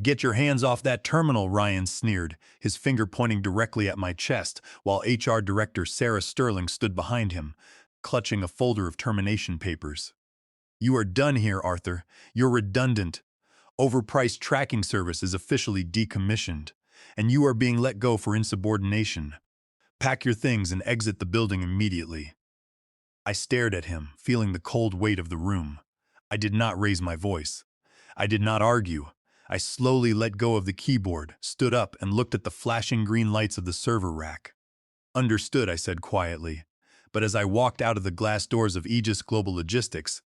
Get your hands off that terminal, Ryan sneered, his finger pointing directly at my chest, while HR Director Sarah Sterling stood behind him, clutching a folder of termination papers. You are done here, Arthur. Your redundant, overpriced tracking service is officially decommissioned, and you are being let go for insubordination. Pack your things and exit the building immediately. I stared at him, feeling the cold weight of the room. I did not raise my voice. I did not argue. I slowly let go of the keyboard, stood up, and looked at the flashing green lights of the server rack. Understood, I said quietly. But as I walked out of the glass doors of Aegis Global Logistics,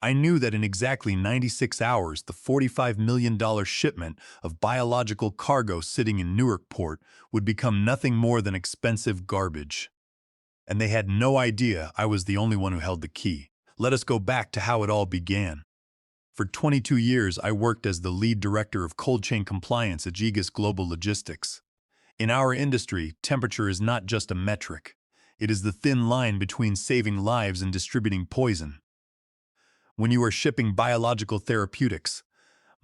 I knew that in exactly 96 hours, the $45 million shipment of biological cargo sitting in Newark Port would become nothing more than expensive garbage. And they had no idea I was the only one who held the key. Let us go back to how it all began. For 22 years, I worked as the lead director of cold chain compliance at Aegis Global Logistics. In our industry, temperature is not just a metric. It is the thin line between saving lives and distributing poison. When you are shipping biological therapeutics,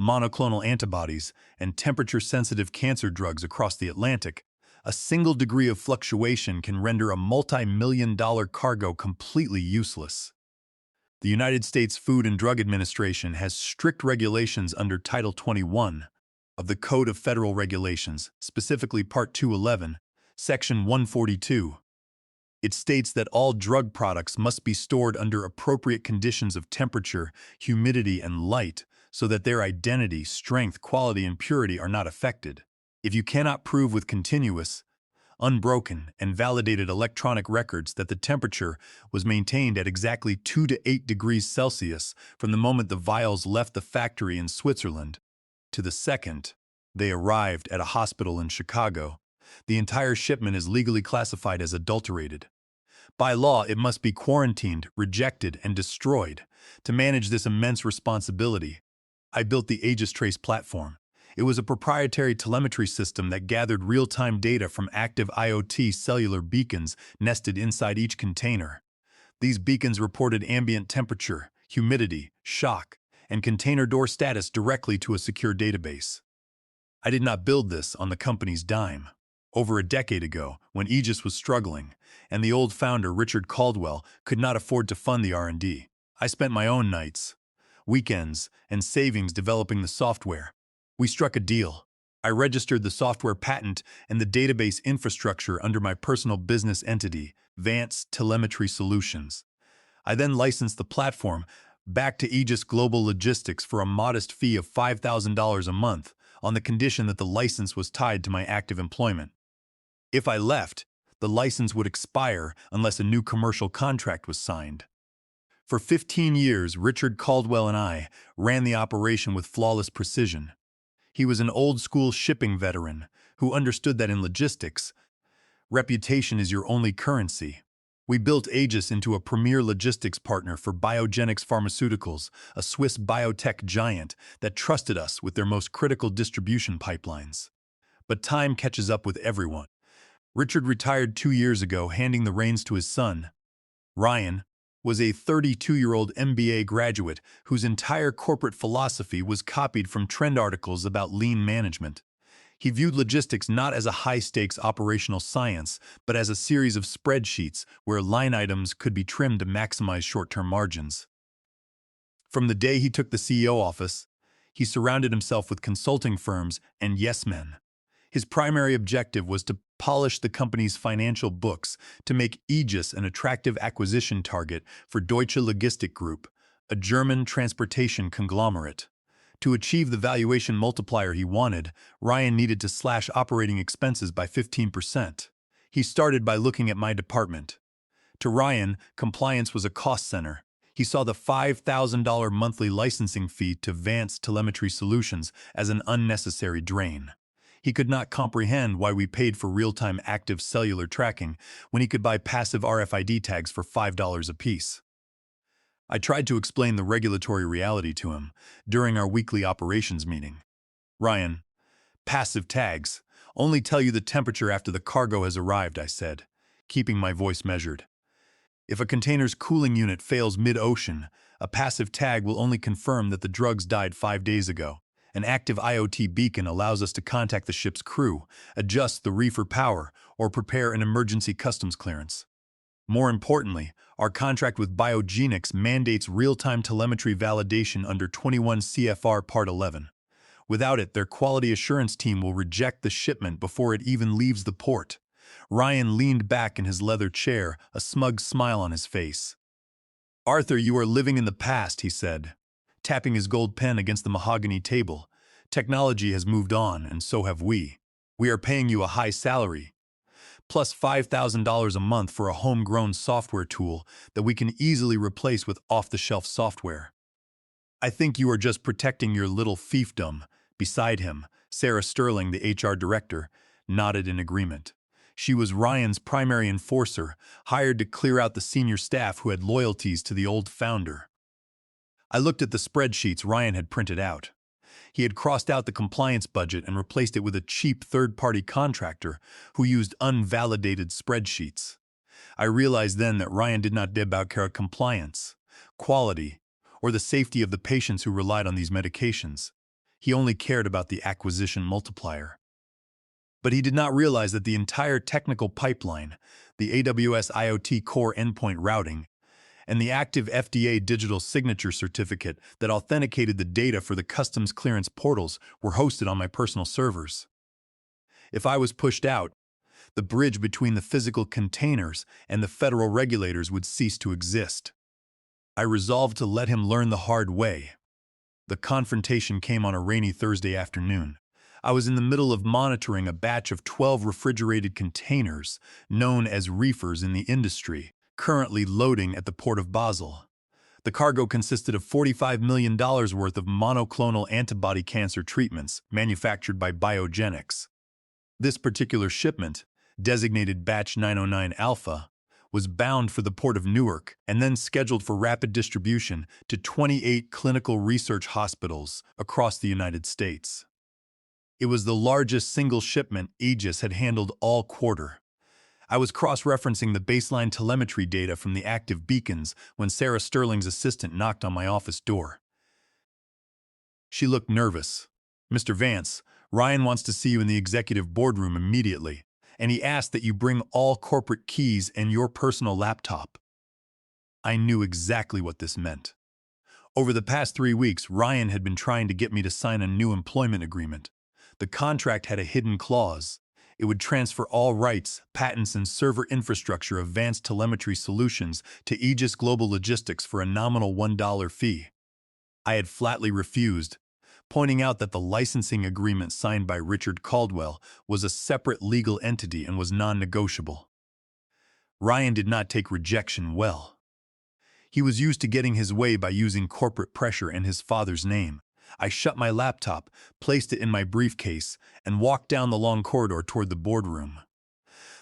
monoclonal antibodies, and temperature-sensitive cancer drugs across the Atlantic, a single degree of fluctuation can render a multi-million-dollar cargo completely useless. The United States Food and Drug Administration has strict regulations under Title 21 of the Code of Federal Regulations, specifically Part 211, Section 142. It states that all drug products must be stored under appropriate conditions of temperature, humidity, and light so that their identity, strength, quality, and purity are not affected. If you cannot prove with continuous, unbroken, and validated electronic records that the temperature was maintained at exactly 2 to 8 degrees Celsius from the moment the vials left the factory in Switzerland to the second they arrived at a hospital in Chicago, the entire shipment is legally classified as adulterated. By law, it must be quarantined, rejected, and destroyed. To manage this immense responsibility, I built the Aegis Trace platform. It was a proprietary telemetry system that gathered real-time data from active IoT cellular beacons nested inside each container. These beacons reported ambient temperature, humidity, shock, and container door status directly to a secure database. I did not build this on the company's dime. Over a decade ago, when Aegis was struggling, and the old founder, Richard Caldwell, could not afford to fund the R&D, I spent my own nights, weekends, and savings developing the software. We struck a deal. I registered the software patent and the database infrastructure under my personal business entity, Vance Telemetry Solutions. I then licensed the platform back to Aegis Global Logistics for a modest fee of $5,000 a month on the condition that the license was tied to my active employment. If I left, the license would expire unless a new commercial contract was signed. For 15 years, Richard Caldwell and I ran the operation with flawless precision. He was an old-school shipping veteran who understood that in logistics, reputation is your only currency. We built Aegis into a premier logistics partner for Biogenics Pharmaceuticals, a Swiss biotech giant that trusted us with their most critical distribution pipelines. But time catches up with everyone. Richard retired 2 years ago, handing the reins to his son. Ryan was a 32-year-old MBA graduate whose entire corporate philosophy was copied from trend articles about lean management. He viewed logistics not as a high-stakes operational science, but as a series of spreadsheets where line items could be trimmed to maximize short-term margins. From the day he took the CEO office, he surrounded himself with consulting firms and yes-men. His primary objective was to polish the company's financial books to make Aegis an attractive acquisition target for Deutsche Logistik Group, a German transportation conglomerate. To achieve the valuation multiplier he wanted, Ryan needed to slash operating expenses by 15%. He started by looking at my department. To Ryan, compliance was a cost center. He saw the $5,000 monthly licensing fee to Vance Telemetry Solutions as an unnecessary drain. He could not comprehend why we paid for real-time active cellular tracking when he could buy passive RFID tags for $5 apiece. I tried to explain the regulatory reality to him during our weekly operations meeting. Ryan, passive tags only tell you the temperature after the cargo has arrived, I said, keeping my voice measured. If a container's cooling unit fails mid-ocean, a passive tag will only confirm that the drugs died 5 days ago, An active IoT beacon allows us to contact the ship's crew, adjust the reefer power, or prepare an emergency customs clearance. More importantly, our contract with Biogenix mandates real-time telemetry validation under 21 CFR Part 11. Without it, their quality assurance team will reject the shipment before it even leaves the port. Ryan leaned back in his leather chair, a smug smile on his face. "Arthur, you are living in the past," he said, tapping his gold pen against the mahogany table. "Technology has moved on, and so have we. We are paying you a high salary, plus $5,000 a month for a homegrown software tool that we can easily replace with off-the-shelf software." "I think you are just protecting your little fiefdom." Beside him, Sarah Sterling, the HR director, nodded in agreement. She was Ryan's primary enforcer, hired to clear out the senior staff who had loyalties to the old founder. I looked at the spreadsheets Ryan had printed out. He had crossed out the compliance budget and replaced it with a cheap third-party contractor who used unvalidated spreadsheets. I realized then that Ryan did not care about compliance, quality, or the safety of the patients who relied on these medications. He only cared about the acquisition multiplier. But he did not realize that the entire technical pipeline, the AWS IoT Core endpoint routing, and the active FDA digital signature certificate that authenticated the data for the customs clearance portals were hosted on my personal servers. If I was pushed out, the bridge between the physical containers and the federal regulators would cease to exist. I resolved to let him learn the hard way. The confrontation came on a rainy Thursday afternoon. I was in the middle of monitoring a batch of 12 refrigerated containers, known as reefers in the industry, currently loading at the port of Basel. The cargo consisted of $45 million worth of monoclonal antibody cancer treatments manufactured by Biogenix. This particular shipment, designated Batch 909 Alpha, was bound for the port of Newark and then scheduled for rapid distribution to 28 clinical research hospitals across the United States. It was the largest single shipment Aegis had handled all quarter. I was cross-referencing the baseline telemetry data from the active beacons when Sarah Sterling's assistant knocked on my office door. She looked nervous. "Mr. Vance, Ryan wants to see you in the executive boardroom immediately, and he asked that you bring all corporate keys and your personal laptop." I knew exactly what this meant. Over the past 3 weeks, Ryan had been trying to get me to sign a new employment agreement. The contract had a hidden clause. It would transfer all rights, patents, and server infrastructure of Vance Telemetry Solutions to Aegis Global Logistics for a nominal $1 fee. I had flatly refused, pointing out that the licensing agreement signed by Richard Caldwell was a separate legal entity and was non-negotiable. Ryan did not take rejection well. He was used to getting his way by using corporate pressure and his father's name. I shut my laptop, placed it in my briefcase, and walked down the long corridor toward the boardroom.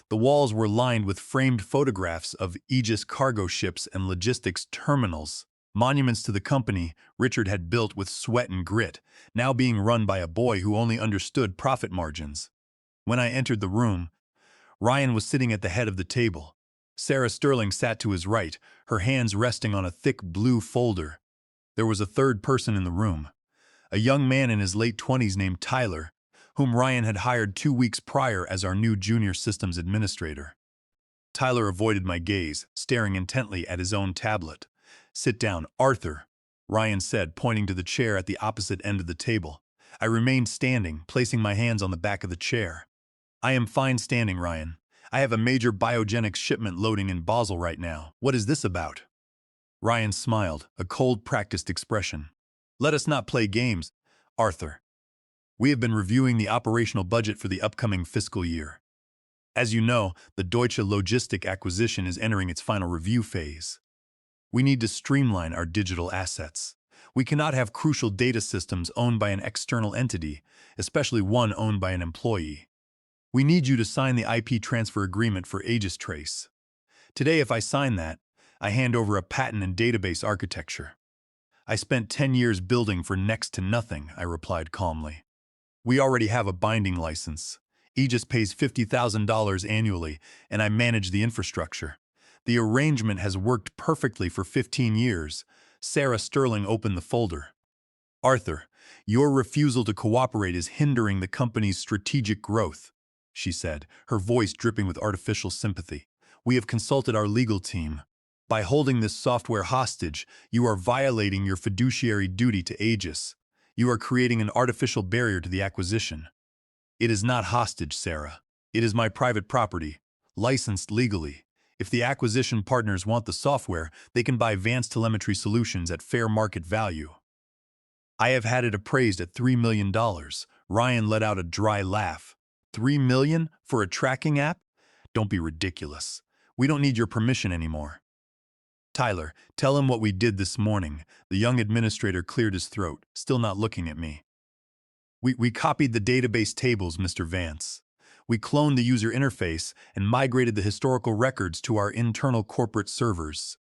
The walls were lined with framed photographs of Aegis cargo ships and logistics terminals, monuments to the company Richard had built with sweat and grit, now being run by a boy who only understood profit margins. When I entered the room, Ryan was sitting at the head of the table. Sarah Sterling sat to his right, her hands resting on a thick blue folder. There was a third person in the room, a young man in his late 20s named Tyler, whom Ryan had hired 2 weeks prior as our new junior systems administrator. Tyler avoided my gaze, staring intently at his own tablet. "Sit down, Arthur," Ryan said, pointing to the chair at the opposite end of the table. I remained standing, placing my hands on the back of the chair. "I am fine standing, Ryan. I have a major Biogenix shipment loading in Basel right now. What is this about?" Ryan smiled, a cold, practiced expression. "Let us not play games, Arthur. We have been reviewing the operational budget for the upcoming fiscal year. As you know, the Deutsche Logistik acquisition is entering its final review phase. We need to streamline our digital assets. We cannot have crucial data systems owned by an external entity, especially one owned by an employee. We need you to sign the IP transfer agreement for Aegis Trace. Today, if I sign that, I hand over a patent and database architecture. I spent 10 years building for next to nothing," I replied calmly. "We already have a binding license. Aegis pays $50,000 annually, and I manage the infrastructure. The arrangement has worked perfectly for 15 years. Sarah Sterling opened the folder. "Arthur, Your refusal to cooperate is hindering the company's strategic growth, she said, her voice dripping with artificial sympathy. We have consulted our legal team. By holding this software hostage, you are violating your fiduciary duty to Aegis. You are creating an artificial barrier to the acquisition. It is not hostage, Sarah. It is my private property, licensed legally. If the acquisition partners want the software, they can buy Vance Telemetry Solutions at fair market value. I have had it appraised at $3 million. Ryan let out a dry laugh. $3 million for a tracking app? Don't be ridiculous. We don't need your permission anymore. Tyler, tell him what we did this morning. The young administrator cleared his throat, still not looking at me. We copied the database tables, Mr. Vance. We cloned the user interface and migrated the historical records to our internal corporate servers.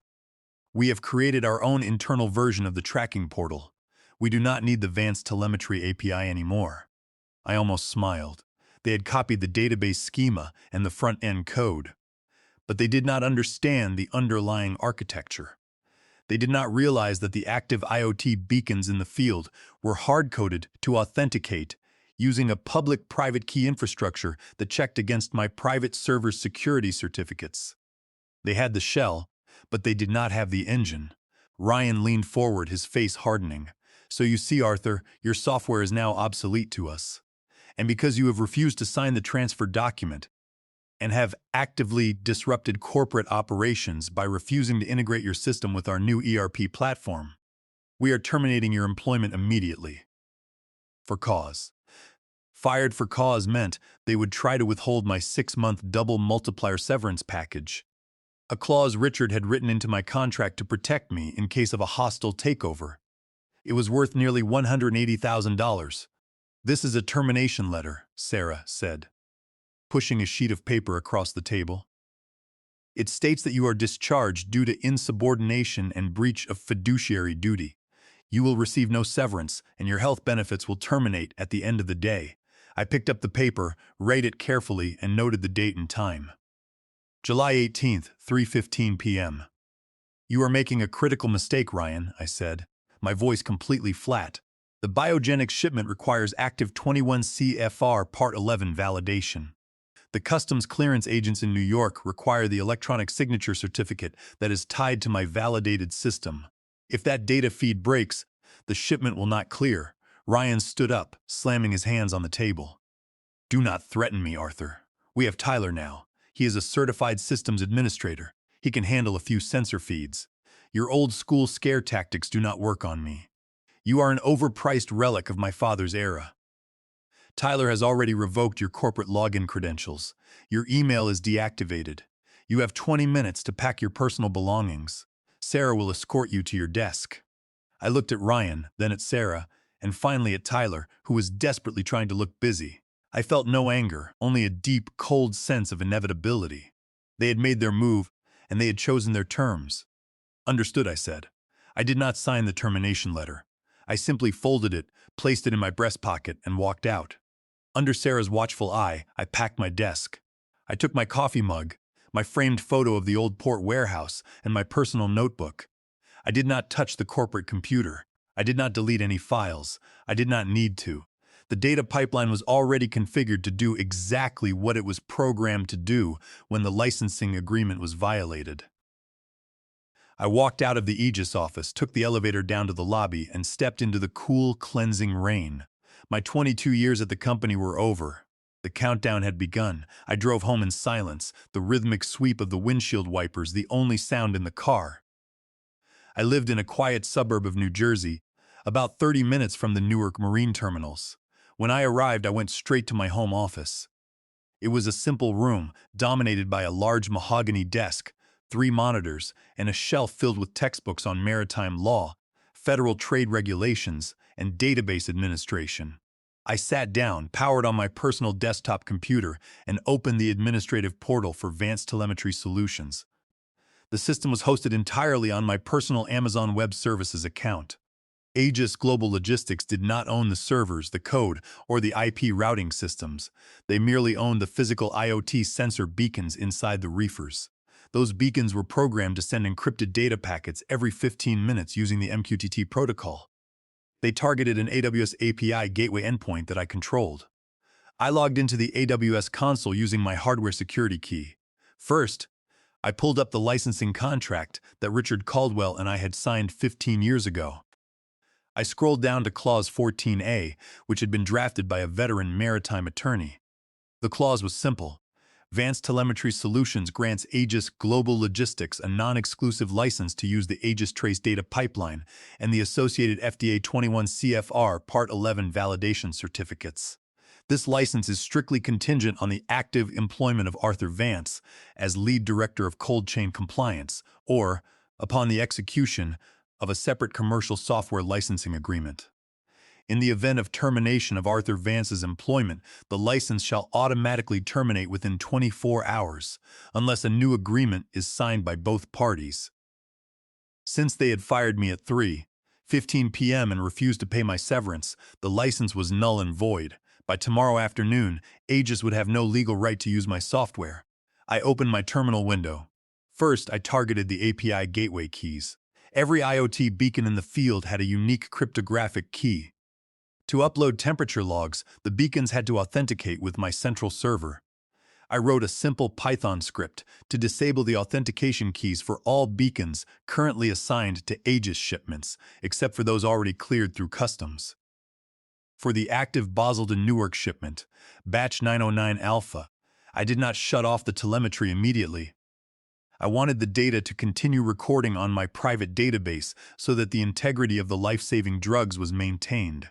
We have created our own internal version of the tracking portal. We do not need the Vance Telemetry API anymore. I almost smiled. They had copied the database schema and the front-end code. But they did not understand the underlying architecture. They did not realize that the active IoT beacons in the field were hard-coded to authenticate using a public-private key infrastructure that checked against my private server's security certificates. They had the shell, but they did not have the engine. Ryan leaned forward, his face hardening. So you see, Arthur, your software is now obsolete to us. And because you have refused to sign the transfer document, and have actively disrupted corporate operations by refusing to integrate your system with our new ERP platform, we are terminating your employment immediately. For cause. Fired for cause meant they would try to withhold my 6-month double multiplier severance package, a clause Richard had written into my contract to protect me in case of a hostile takeover. It was worth nearly $180,000. This is a termination letter, Sarah said, pushing a sheet of paper across the table. It states that you are discharged due to insubordination and breach of fiduciary duty. You will receive no severance, and your health benefits will terminate at the end of the day. I picked up the paper, read it carefully, and noted the date and time. July 18th, 3:15 p.m. You are making a critical mistake, Ryan, I said, my voice completely flat. The biogenic shipment requires active 21 CFR Part 11 validation. The customs clearance agents in New York require the electronic signature certificate that is tied to my validated system. If that data feed breaks, the shipment will not clear. Ryan stood up, slamming his hands on the table. Do not threaten me, Arthur. We have Tyler now. He is a certified systems administrator. He can handle a few sensor feeds. Your old-school scare tactics do not work on me. You are an overpriced relic of my father's era. Tyler has already revoked your corporate login credentials. Your email is deactivated. You have 20 minutes to pack your personal belongings. Sarah will escort you to your desk. I looked at Ryan, then at Sarah, and finally at Tyler, who was desperately trying to look busy. I felt no anger, only a deep, cold sense of inevitability. They had made their move, and they had chosen their terms. Understood, I said. I did not sign the termination letter. I simply folded it, placed it in my breast pocket, and walked out. Under Sarah's watchful eye, I packed my desk. I took my coffee mug, my framed photo of the old port warehouse, and my personal notebook. I did not touch the corporate computer. I did not delete any files. I did not need to. The data pipeline was already configured to do exactly what it was programmed to do when the licensing agreement was violated. I walked out of the Aegis office, took the elevator down to the lobby, and stepped into the cool, cleansing rain. My 22 years at the company were over. The countdown had begun. I drove home in silence, the rhythmic sweep of the windshield wipers the only sound in the car. I lived in a quiet suburb of New Jersey, about 30 minutes from the Newark Marine terminals. When I arrived, I went straight to my home office. It was a simple room, dominated by a large mahogany desk, 3 monitors, and a shelf filled with textbooks on maritime law, federal trade regulations, and database administration. I sat down, powered on my personal desktop computer, and opened the administrative portal for Vance Telemetry Solutions. The system was hosted entirely on my personal Amazon Web Services account. Aegis Global Logistics did not own the servers, the code, or the IP routing systems. They merely owned the physical IoT sensor beacons inside the reefers. Those beacons were programmed to send encrypted data packets every 15 minutes using the MQTT protocol. They targeted an AWS API gateway endpoint that I controlled. I logged into the AWS console using my hardware security key. First, I pulled up the licensing contract that Richard Caldwell and I had signed 15 years ago. I scrolled down to Clause 14A, which had been drafted by a veteran maritime attorney. The clause was simple. Vance Telemetry Solutions grants Aegis Global Logistics a non-exclusive license to use the Aegis Trace Data Pipeline and the associated FDA 21 CFR Part 11 validation certificates. This license is strictly contingent on the active employment of Arthur Vance as Lead Director of Cold Chain Compliance, or upon the execution of a separate commercial software licensing agreement. In the event of termination of Arthur Vance's employment, the license shall automatically terminate within 24 hours, unless a new agreement is signed by both parties. Since they had fired me at 3:15 p.m. and refused to pay my severance, the license was null and void. By tomorrow afternoon, Aegis would have no legal right to use my software. I opened my terminal window. First, I targeted the API gateway keys. Every IoT beacon in the field had a unique cryptographic key. To upload temperature logs, the beacons had to authenticate with my central server. I wrote a simple Python script to disable the authentication keys for all beacons currently assigned to Aegis shipments, except for those already cleared through customs. For the active Basel to Newark shipment, batch 909 alpha, I did not shut off the telemetry immediately. I wanted the data to continue recording on my private database so that the integrity of the life-saving drugs was maintained.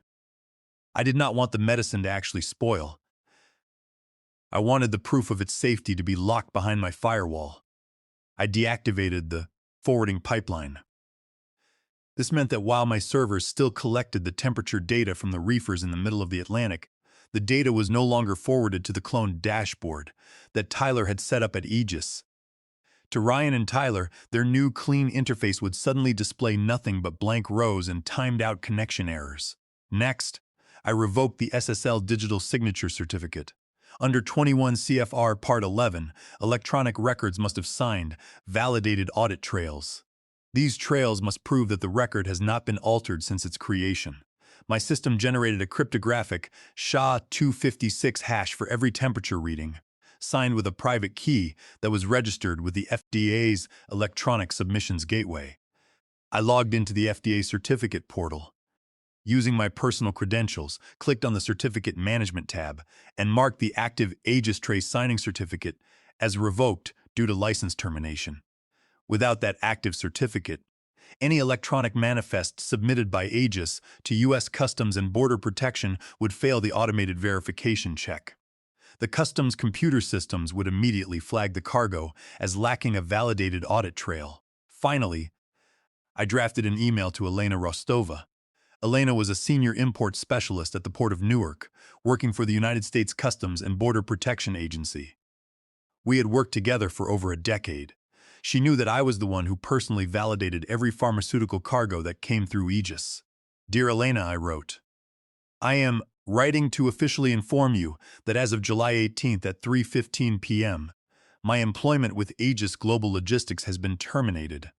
I did not want the medicine to actually spoil. I wanted the proof of its safety to be locked behind my firewall. I deactivated the forwarding pipeline. This meant that while my servers still collected the temperature data from the reefers in the middle of the Atlantic, the data was no longer forwarded to the cloned dashboard that Tyler had set up at Aegis. To Ryan and Tyler, their new clean interface would suddenly display nothing but blank rows and timed-out connection errors. Next, I revoked the SSL digital signature certificate. Under 21 CFR Part 11, electronic records must have signed validated audit trails. These trails must prove that the record has not been altered since its creation. My system generated a cryptographic SHA-256 hash for every temperature reading, signed with a private key that was registered with the FDA's Electronic Submissions Gateway. I logged into the FDA certificate portal. Using my personal credentials, clicked on the Certificate Management tab, and marked the active Aegis Trace signing certificate as revoked due to license termination. Without that active certificate, any electronic manifest submitted by Aegis to U.S. Customs and Border Protection would fail the automated verification check. The customs computer systems would immediately flag the cargo as lacking a validated audit trail. Finally, I drafted an email to Elena Rostova. Elena was a senior import specialist at the Port of Newark, working for the United States Customs and Border Protection Agency. We had worked together for over a decade. She knew that I was the one who personally validated every pharmaceutical cargo that came through Aegis. Dear Elena, I wrote, I am writing to officially inform you that as of July 18th at 3:15 p.m., my employment with Aegis Global Logistics has been terminated.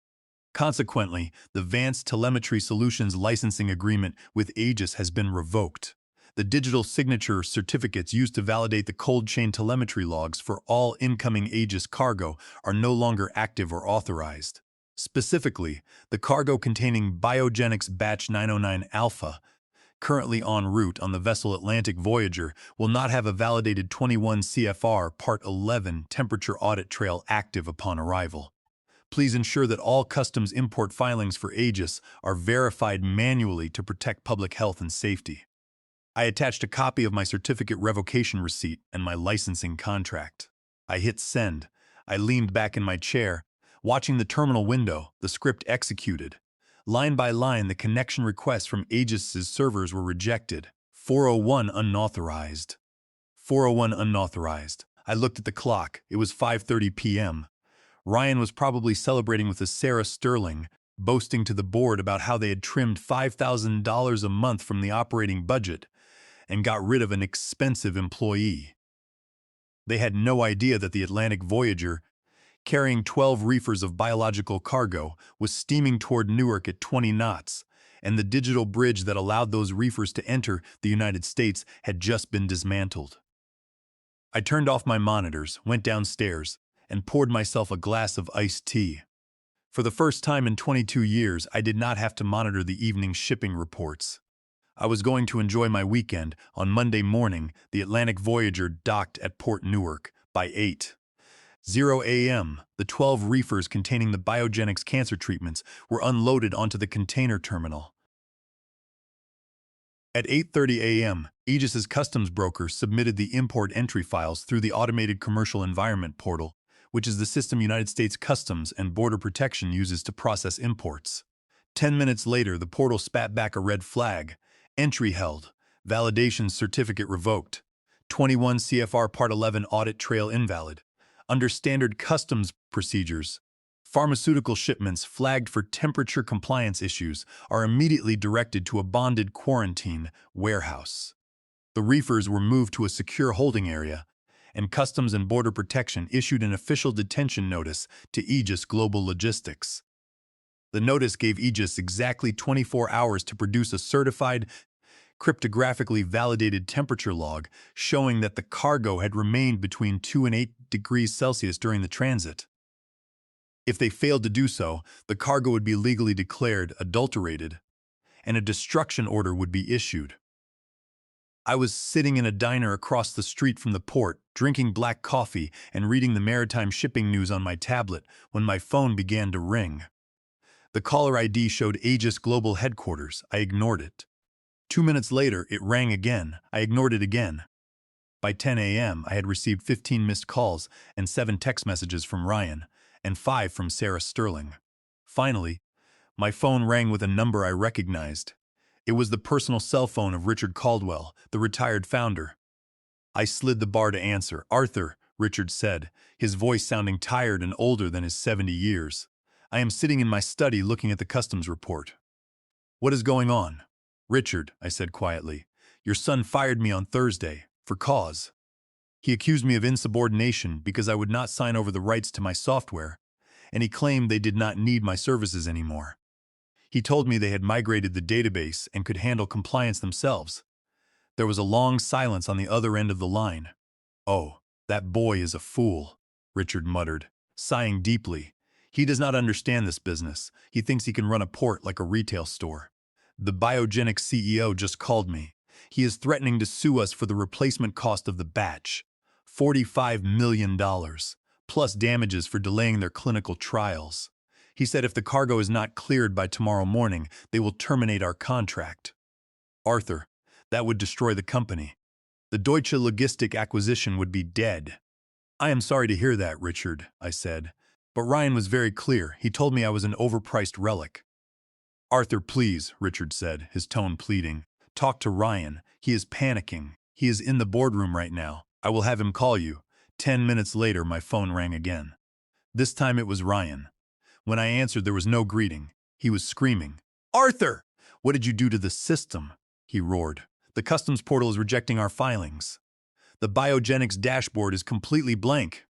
Consequently, the Vance Telemetry Solutions licensing agreement with Aegis has been revoked. The digital signature certificates used to validate the cold chain telemetry logs for all incoming Aegis cargo are no longer active or authorized. Specifically, the cargo containing Biogenics Batch 909 Alpha, currently en route on the vessel Atlantic Voyager, will not have a validated 21 CFR Part 11 temperature audit trail active upon arrival. Please ensure that all customs import filings for Aegis are verified manually to protect public health and safety. I attached a copy of my certificate revocation receipt and my licensing contract. I hit send. I leaned back in my chair, watching the terminal window, the script executed. Line by line, the connection requests from Aegis' servers were rejected. 401 unauthorized. 401 unauthorized. I looked at the clock. It was 5:30 p.m. Ryan was probably celebrating with Sarah Sterling, boasting to the board about how they had trimmed $5,000 a month from the operating budget and got rid of an expensive employee. They had no idea that the Atlantic Voyager, carrying 12 reefers of biological cargo, was steaming toward Newark at 20 knots and the digital bridge that allowed those reefers to enter the United States had just been dismantled. I turned off my monitors, went downstairs, and poured myself a glass of iced tea. For the first time in 22 years, I did not have to monitor the evening shipping reports. I was going to enjoy my weekend. On Monday morning, the Atlantic Voyager docked at Port Newark. By 8:00 a.m., the 12 reefers containing the Biogenics cancer treatments were unloaded onto the container terminal. At 8:30 a.m., Aegis's customs broker submitted the import entry files through the Automated Commercial Environment Portal, which is the system United States Customs and Border Protection uses to process imports. 10 minutes later, the portal spat back a red flag. Entry held. Validation certificate revoked. 21 CFR Part 11 audit trail invalid. Under standard customs procedures, pharmaceutical shipments flagged for temperature compliance issues are immediately directed to a bonded quarantine warehouse. The reefers were moved to a secure holding area, and Customs and Border Protection issued an official detention notice to Aegis Global Logistics. The notice gave Aegis exactly 24 hours to produce a certified, cryptographically validated temperature log showing that the cargo had remained between 2 and 8 degrees Celsius during the transit. If they failed to do so, the cargo would be legally declared adulterated, and a destruction order would be issued. I was sitting in a diner across the street from the port, drinking black coffee and reading the maritime shipping news on my tablet when my phone began to ring. The caller ID showed Aegis Global Headquarters. I ignored it. 2 minutes later, it rang again. I ignored it again. By 10 a.m., I had received 15 missed calls and 7 text messages from Ryan, and 5 from Sarah Sterling. Finally, my phone rang with a number I recognized. It was the personal cell phone of Richard Caldwell, the retired founder. I slid the bar to answer. "Arthur," Richard said, his voice sounding tired and older than his 70 years. "I am sitting in my study looking at the customs report." "What is going on?" "Richard," I said quietly, "your son fired me on Thursday, for cause. He accused me of insubordination because I would not sign over the rights to my software, and he claimed they did not need my services anymore. He told me they had migrated the database and could handle compliance themselves." There was a long silence on the other end of the line. "Oh, that boy is a fool," Richard muttered, sighing deeply. "He does not understand this business. He thinks he can run a port like a retail store. The Biogenics CEO just called me. He is threatening to sue us for the replacement cost of the batch, $45 million, plus damages for delaying their clinical trials. He said if the cargo is not cleared by tomorrow morning, they will terminate our contract." "Arthur, that would destroy the company. The Deutsche Logistik acquisition would be dead." "I am sorry to hear that, Richard," I said. "But Ryan was very clear. He told me I was an overpriced relic." "Arthur, please," Richard said, his tone pleading. "Talk to Ryan. He is panicking. He is in the boardroom right now. I will have him call you." 10 minutes later, my phone rang again. This time it was Ryan. When I answered, there was no greeting. He was screaming. "Arthur! What did you do to the system?" he roared. "The customs portal is rejecting our filings. The Biogenics dashboard is completely blank.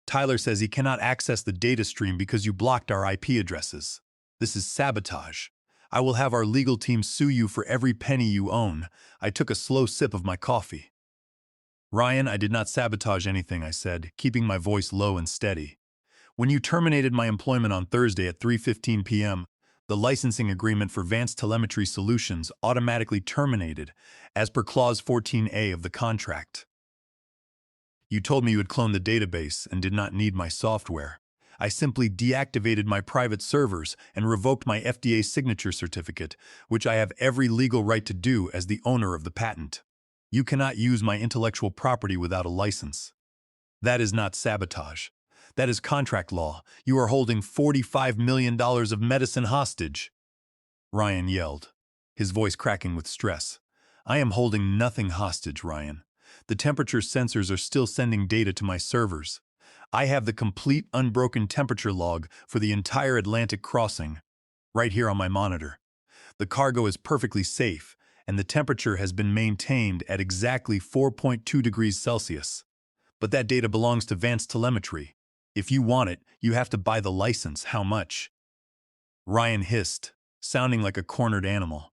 Tyler says he cannot access the data stream because you blocked our IP addresses. This is sabotage. I will have our legal team sue you for every penny you own." I took a slow sip of my coffee. "Ryan, I did not sabotage anything," I said, keeping my voice low and steady. "When you terminated my employment on Thursday at 3:15 p.m., the licensing agreement for Vance Telemetry Solutions automatically terminated, as per Clause 14A of the contract. You told me you had cloned the database and did not need my software. I simply deactivated my private servers and revoked my FDA signature certificate, which I have every legal right to do as the owner of the patent. You cannot use my intellectual property without a license. That is not sabotage. That is contract law. You are holding $45 million of medicine hostage." Ryan yelled, his voice cracking with stress. "I am holding nothing hostage, Ryan. The temperature sensors are still sending data to my servers. I have the complete unbroken temperature log for the entire Atlantic crossing, right here on my monitor. The cargo is perfectly safe, and the temperature has been maintained at exactly 4.2 degrees Celsius. But that data belongs to Vance Telemetry. If you want it, you have to buy the license. How much?" Ryan hissed. sounding like a cornered animal.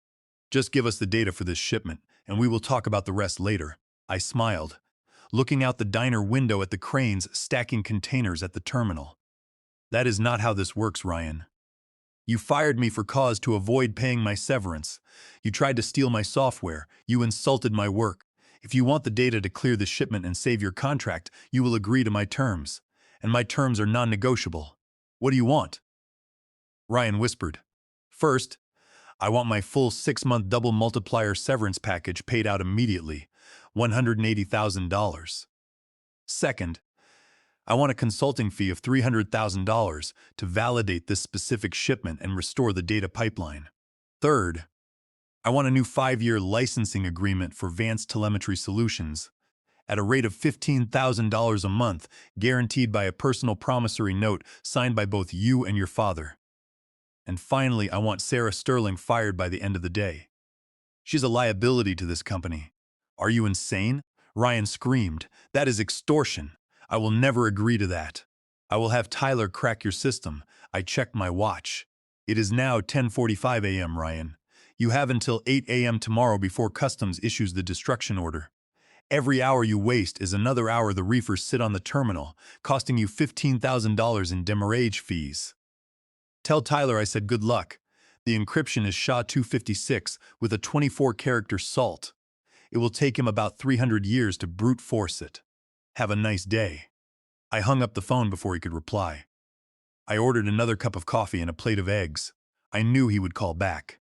Just give us the data for this shipment, and we will talk about the rest later. I smiled, looking out the diner window at the cranes stacking containers at the terminal. That is not how this works, Ryan. You fired me for cause to avoid paying my severance. You tried to steal my software. You insulted my work. If you want the data to clear the shipment and save your contract, you will agree to my terms. And my terms are non-negotiable. What do you want? Ryan whispered. First, I want my full 6-month double multiplier severance package paid out immediately, $180,000. Second, I want a consulting fee of $300,000 to validate this specific shipment and restore the data pipeline. Third, I want a new 5-year licensing agreement for Vance Telemetry Solutions at a rate of $15,000 a month, guaranteed by a personal promissory note signed by both you and your father. And finally, I want Sarah Sterling fired by the end of the day. She's a liability to this company. Are you insane? Ryan screamed. That is extortion. I will never agree to that. I will have Tyler crack your system. I checked my watch. It is now 10:45 a.m., Ryan. You have until 8 a.m. tomorrow before Customs issues the destruction order. Every hour you waste is another hour the reefers sit on the terminal, costing you $15,000 in demurrage fees. Tell Tyler I said good luck. The encryption is SHA-256 with a 24-character salt. It will take him about 300 years to brute force it. Have a nice day. I hung up the phone before he could reply. I ordered another cup of coffee and a plate of eggs. I knew he would call back.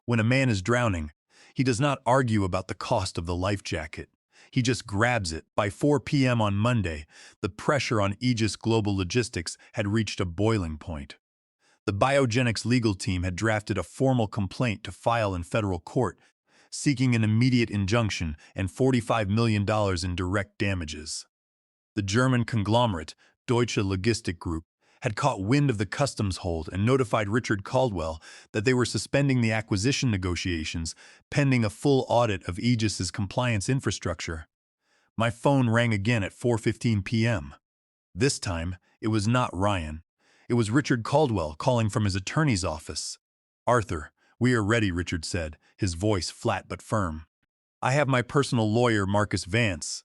When a man is drowning, he does not argue about the cost of the life jacket. He just grabs it. By 4 p.m. on Monday, the pressure on Aegis Global Logistics had reached a boiling point. The Biogenics legal team had drafted a formal complaint to file in federal court, seeking an immediate injunction and $45 million in direct damages. The German conglomerate, Deutsche Logistik Group, had caught wind of the customs hold and notified Richard Caldwell that they were suspending the acquisition negotiations pending a full audit of Aegis's compliance infrastructure. My phone rang again at 4:15 p.m. This time, it was not Ryan. It was Richard Caldwell calling from his attorney's office. Arthur, we are ready, Richard said, his voice flat but firm. I have my personal lawyer, Marcus Vance.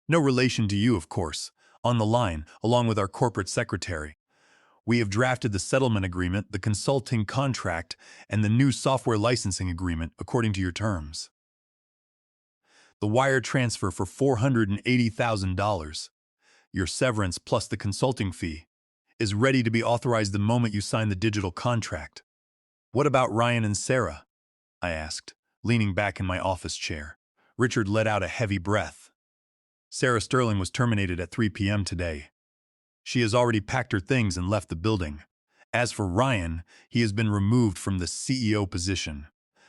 No relation to you, of course, on the line, along with our corporate secretary. We have drafted the settlement agreement, the consulting contract, and the new software licensing agreement according to your terms. The wire transfer for $480,000, your severance plus the consulting fee, is ready to be authorized the moment you sign the digital contract. What about Ryan and Sarah? I asked, leaning back in my office chair. Richard let out a heavy breath. Sarah Sterling was terminated at 3 p.m. today. She has already packed her things and left the building. As for Ryan, he has been removed from the CEO position.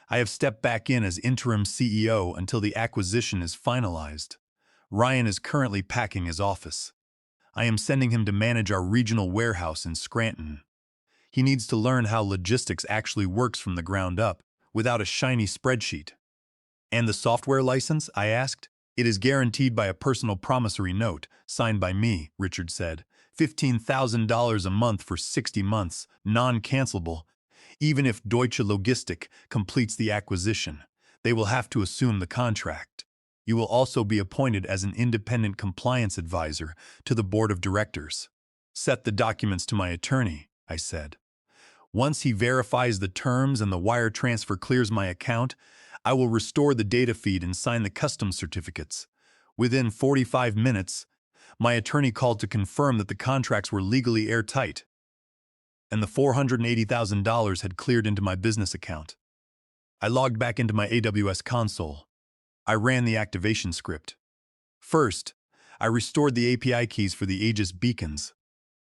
I have stepped back in as interim CEO until the acquisition is finalized. Ryan is currently packing his office. I am sending him to manage our regional warehouse in Scranton. He needs to learn how logistics actually works from the ground up, without a shiny spreadsheet. And the software license? I asked. It is guaranteed by a personal promissory note, signed by me, Richard said. $15,000 a month for 60 months, non-cancelable. Even if Deutsche Logistik completes the acquisition, they will have to assume the contract. You will also be appointed as an independent compliance advisor to the board of directors. Set the documents to my attorney, I said. Once he verifies the terms and the wire transfer clears my account, I will restore the data feed and sign the customs certificates. Within 45 minutes, my attorney called to confirm that the contracts were legally airtight, and the $480,000 had cleared into my business account. I logged back into my AWS console. I ran the activation script. First, I restored the API keys for the Aegis beacons.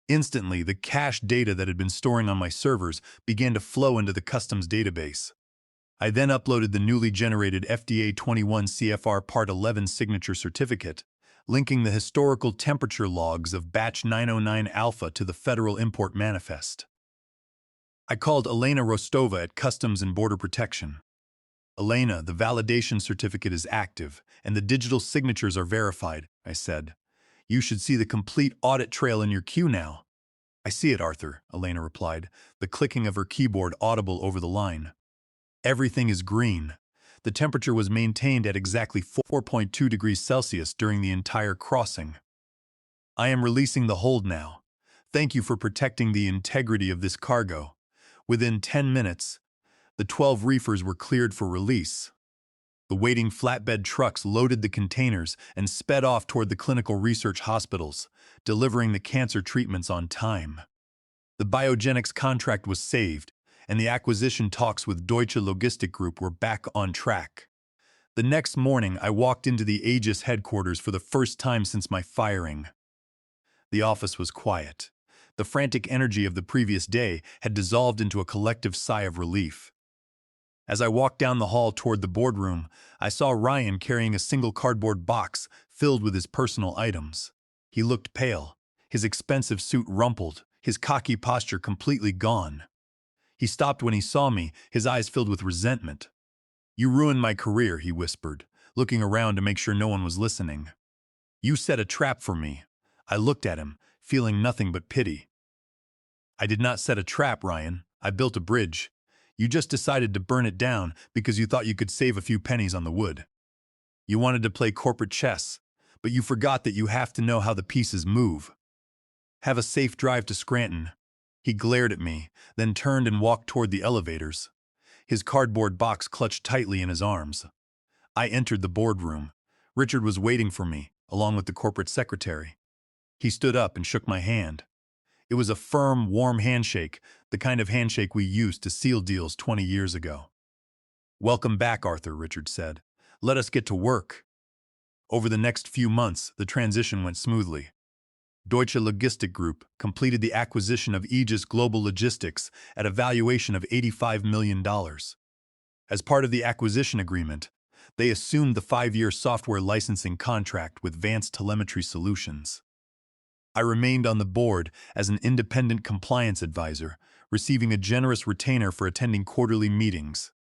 Instantly, the cache data that had been storing on my servers began to flow into the customs database. I then uploaded the newly generated FDA 21 CFR Part 11 signature certificate, linking the historical temperature logs of batch 909 alpha to the federal import manifest. I called Elena Rostova at Customs and Border Protection. Elena, the validation certificate is active, and the digital signatures are verified, I said. You should see the complete audit trail in your queue now. I see it, Arthur, Elena replied, the clicking of her keyboard audible over the line. Everything is green. The temperature was maintained at exactly 4.2 degrees Celsius during the entire crossing. I am releasing the hold now. Thank you for protecting the integrity of this cargo. Within 10 minutes, the 12 reefers were cleared for release. The waiting flatbed trucks loaded the containers and sped off toward the clinical research hospitals, delivering the cancer treatments on time. The Biogenics contract was saved, and the acquisition talks with Deutsche Logistik Group were back on track. The next morning, I walked into the Aegis headquarters for the first time since my firing. The office was quiet. The frantic energy of the previous day had dissolved into a collective sigh of relief. As I walked down the hall toward the boardroom, I saw Ryan carrying a single cardboard box filled with his personal items. He looked pale, his expensive suit rumpled, his cocky posture completely gone. He stopped when he saw me, his eyes filled with resentment. "You ruined my career," he whispered, looking around to make sure no one was listening. "You set a trap for me." I looked at him, feeling nothing but pity. "I did not set a trap, Ryan. I built a bridge. You just decided to burn it down because you thought you could save a few pennies on the wood. You wanted to play corporate chess, but you forgot that you have to know how the pieces move. Have a safe drive to Scranton." He glared at me, then turned and walked toward the elevators. His cardboard box clutched tightly in his arms. I entered the boardroom. Richard was waiting for me, along with the corporate secretary. He stood up and shook my hand. It was a firm, warm handshake, the kind of handshake we used to seal deals 20 years ago. "Welcome back, Arthur," Richard said. "Let us get to work." Over the next few months, the transition went smoothly. Deutsche Logistik Group completed the acquisition of Aegis Global Logistics at a valuation of $85 million. As part of the acquisition agreement, they assumed the 5-year software licensing contract with Vance Telemetry Solutions. I remained on the board as an independent compliance advisor, receiving a generous retainer for attending quarterly meetings.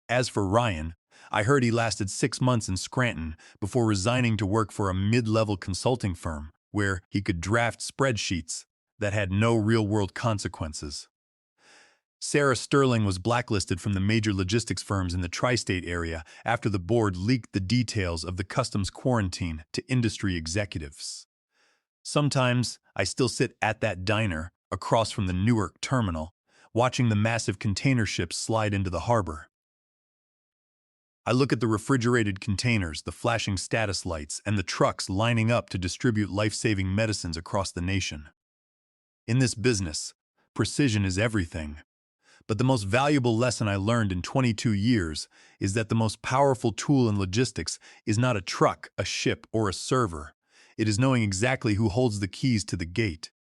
As for Ryan, I heard he lasted 6 months in Scranton before resigning to work for a mid-level consulting firm where he could draft spreadsheets that had no real-world consequences. Sarah Sterling was blacklisted from the major logistics firms in the tri-state area after the board leaked the details of the customs quarantine to industry executives. Sometimes I still sit at that diner across from the Newark terminal, watching the massive container ships slide into the harbor. I look at the refrigerated containers, the flashing status lights, and the trucks lining up to distribute life-saving medicines across the nation. In this business, precision is everything. But the most valuable lesson I learned in 22 years is that the most powerful tool in logistics is not a truck, a ship, or a server. It is knowing exactly who holds the keys to the gate.